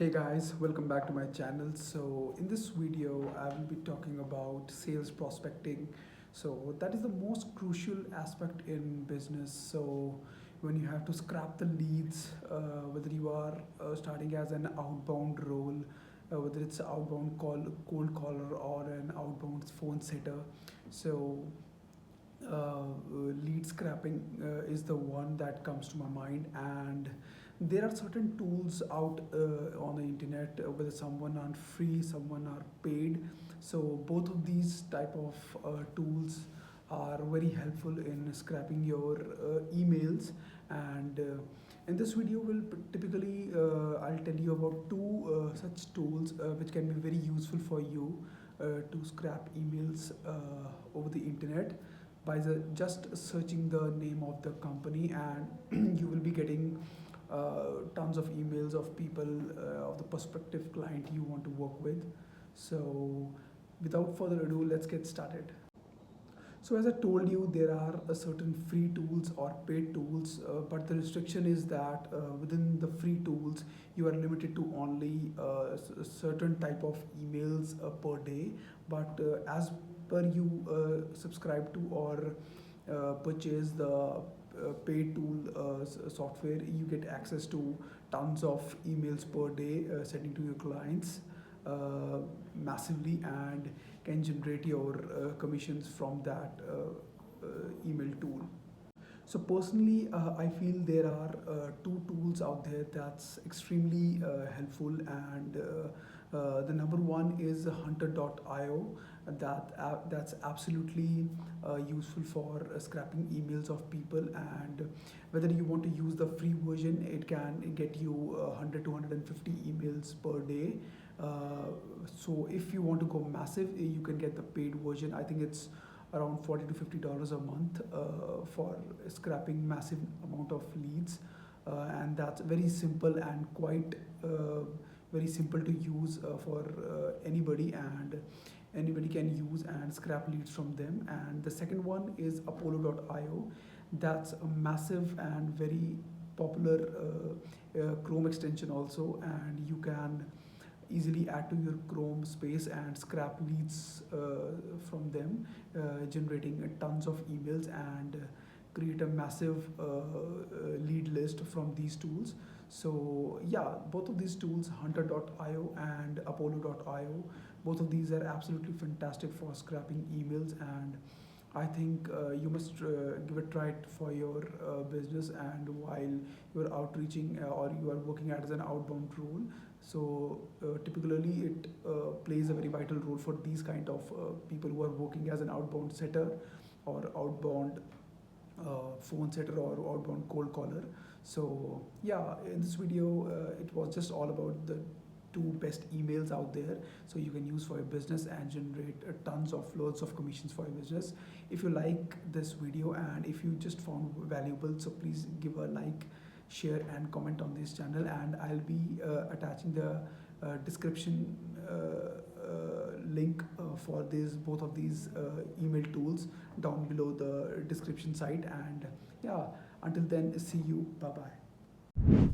Hey guys, welcome back to my channel. So in this video, I will be talking about sales prospecting. So that is the most crucial aspect in business. So when you have to scrap the leads, whether you are starting as an outbound role, whether it's an outbound cold caller or an outbound phone setter. So lead scrapping is the one that comes to my mind, and there are certain tools out on the internet, whether someone are free, someone are paid. So both of these type of tools are very helpful in scrapping your emails. And in this video will typically I'll tell you about two such tools which can be very useful for you to scrap emails over the internet by just searching the name of the company, and you will be getting tons of emails of people, of the prospective client you want to work with. So without further ado, let's get started. So as I told you, there are a certain free tools or paid tools, but the restriction is that within the free tools, you are limited to only a certain type of emails per day. But as per you subscribe to or purchase the paid tool software, you get access to tons of emails per day sending to your clients massively, and can generate your commissions from that email tool. So personally, I feel there are two tools out there that's extremely helpful, and the number one is Hunter.io. That's absolutely useful for scrapping emails of people, and whether you want to use the free version, it can get you 100 to 150 emails per day. So if you want to go massive, you can get the paid version. I think it's around $40 to $50 a month for scrapping massive amount of leads, and that's very simple and quite very simple to use for anybody, and anybody can use and scrap leads from them. And the second one is Apollo.io. That's a massive and very popular Chrome extension also, and you can easily add to your Chrome space and scrap leads from them, generating tons of emails, and create a massive lead list from these tools. So yeah, both of these tools, Hunter.io and Apollo.io, both of these are absolutely fantastic for scrapping emails, and I think you must give a try for your business, and while you are outreaching or you are working as an outbound role. So typically it plays a very vital role for these kind of people who are working as an outbound setter or outbound phone setter or outbound cold caller. So yeah, in this video it was just all about the two best emails out there, so you can use for your business and generate tons of loads of commissions for your business. If you like this video and if you just found valuable, so please give a like, share and comment on this channel, and I'll be attaching the description link for these both of these email tools down below the description side. And yeah, until then, see you, bye bye.